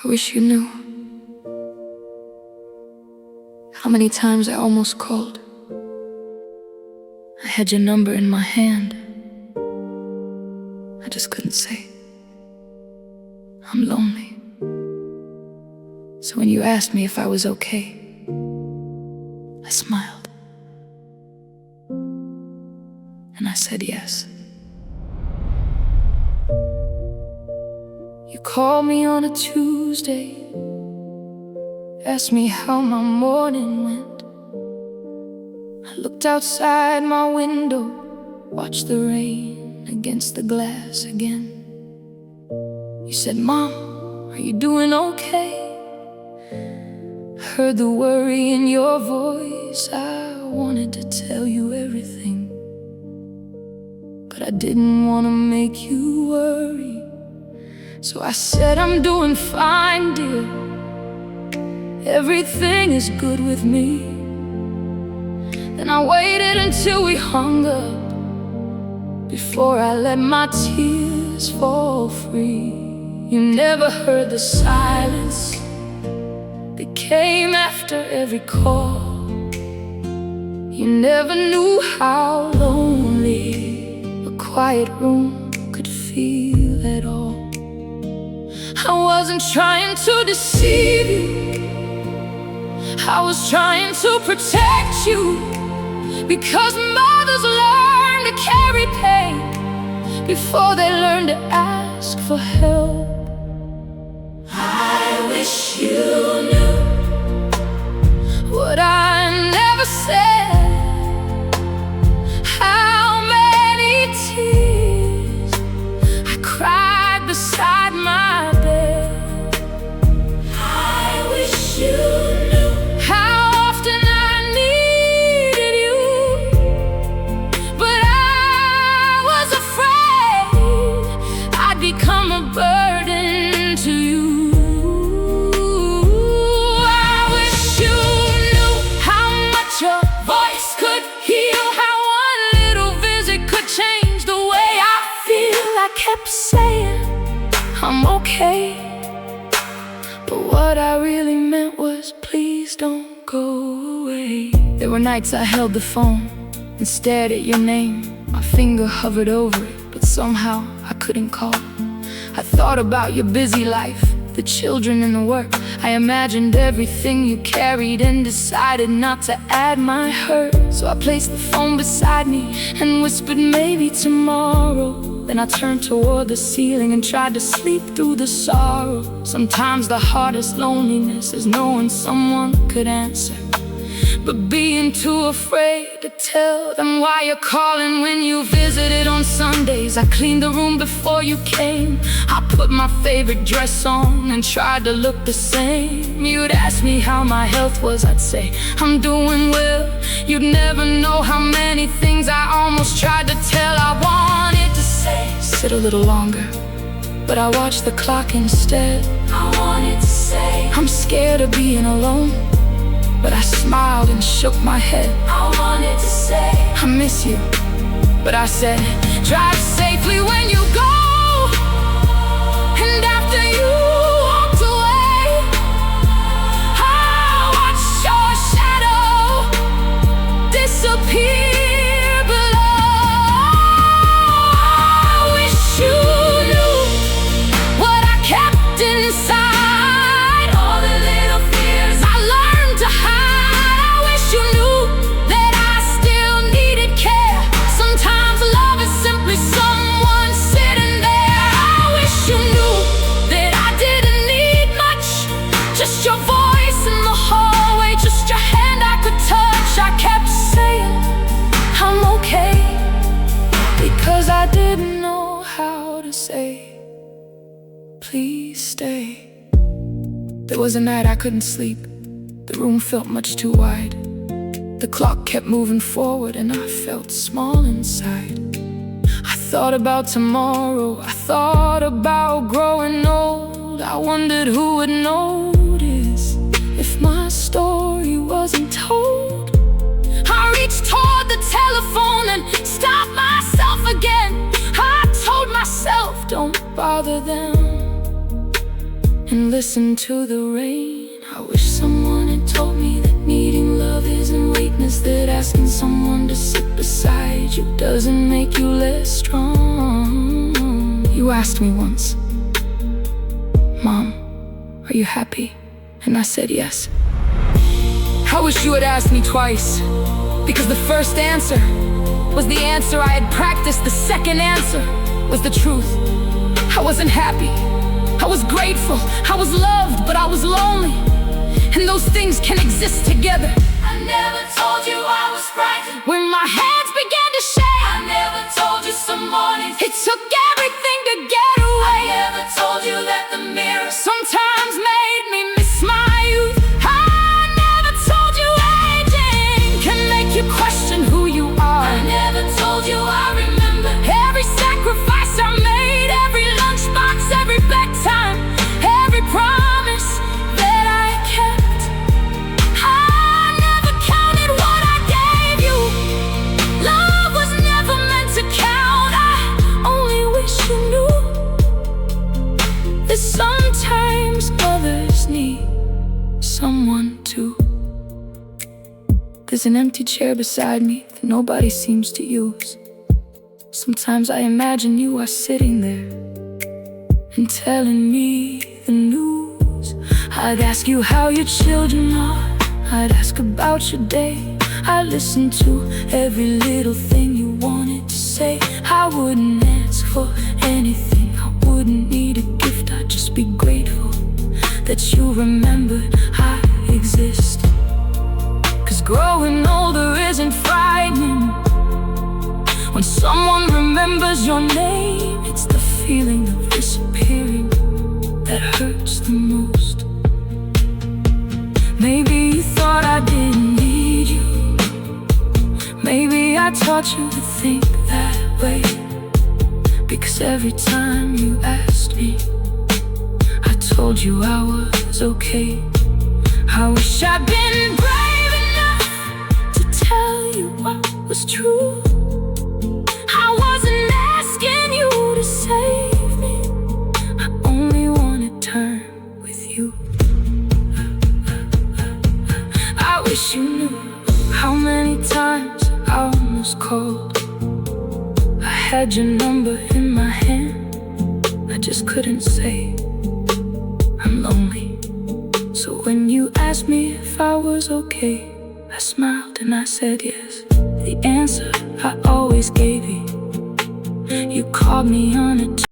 I wish you knew how many times I almost called. I had your number in my hand. I just couldn't say I'm lonely. So when you asked me if I was okay, I smiled and I said yes. You called me on a Tuesday, asked me how my morning went. I looked outside my window, watched the rain against the glass again. You said, "Mom, are you doing okay?" I heard the worry in your voice. I wanted to tell you everything, but I didn't want to make you worry. So I said, "I'm doing fine, dear. Everything is good with me." Then I waited until we hung up before I let my tears fall free. You never heard the silence that came after every call. You never knew how lonely a quiet room could feel at all. I wasn't trying to deceive you, I was trying to protect you, because mothers learn to carry pain before they learn to ask for help. I wish you knew what I never said, how many tears I cried beside my bed. I wish you knew how often I needed you, but I was afraid I'd become a burden to you. I wish you knew how much your voice could heal, how one little visit could change the way I feel. I kept saying I'm okay, but what I really meant was, please don't go away. There were nights I held the phone and stared at your name. My finger hovered over it, but somehow I couldn't call. I thought about your busy life, the children and the work. I imagined everything you carried and decided not to add my hurt. So I placed the phone beside me and whispered, maybe tomorrow. Then I turned toward the ceiling and tried to sleep through the sorrow. Sometimes the hardest loneliness is knowing someone could answer, but being too afraid to tell them why you're calling. When you visited on Sundays, I cleaned the room before you came. I put my favorite dress on and tried to look the same. You'd ask me how my health was, I'd say I'm doing well. You'd never know how many things I almost tried to tell. I wanted to say, sit a little longer, but I watched the clock instead. I wanted to say, I'm scared of being alone, but I smiled and shook my head. I wanted to say, I miss you, but I said, drive safely when you go. And after you walked away, I watched your shadow disappear below. I wish you knew what I kept inside, all the little fears I learned to hide. I wish you knew that I still needed care. Sometimes love is simply someone sitting there. I wish you knew that I didn't need much, just your voice in the hallway, just your hand I could touch. I kept saying I'm okay, because I didn't know how to say, please stay. There was a night I couldn't sleep. The room felt much too wide. The clock kept moving forward and I felt small inside. I thought about tomorrow, I thought about growing old. I wondered who would notice if my story wasn't told. I reached toward the telephone and stopped myself again. I told myself, don't bother them. and listen to the rain. I wish someone had told me that needing love isn't weakness, that asking someone to sit beside you doesn't make you less strong. You asked me once, "Mom, are you happy?" And I said yes. I wish you had asked me twice, because the first answer was the answer I had practiced. The second answer was the truth. I wasn't happy, I was grateful, I was loved, but I was lonely. And those things can exist together. I never told you I was frightened when my hands began to shake. I never told you some mornings it took everything to get away. I never told you that the mirror sometimes made me miss my youth. I never told you aging can make you question who you are. I never told you I remember every sacrifice I made, every lunchbox, every bedtime, every promise that I kept. I never counted what I gave you. Love was never meant to count. I only wish you knew that sometimes others need someone too. There's an empty chair beside me that nobody seems to use. Sometimes I imagine you are sitting there and telling me the news. I'd ask you how your children are, I'd ask about your day. I'd listen to every little thing you wanted to say. I wouldn't ask for anything, I wouldn't need a gift. I'd just be grateful that you remembered I exist. 'Cause growing older isn't frightening. When someone remembers your name, it's the feeling of disappearing that hurts the most. Maybe you thought I didn't need you. Maybe I taught you to think that way, because every time you asked me, I told you I was okay. I wish I'd been brave enough to tell you what was true. I wasn't asking you to save me, I only wanna turn with you. I wish you knew how many times I almost called. I had your number in my hand, I just couldn't say I'm lonely. So when you asked me if I was okay, I smiled and I said yes. The answer I always gave you. You called me on a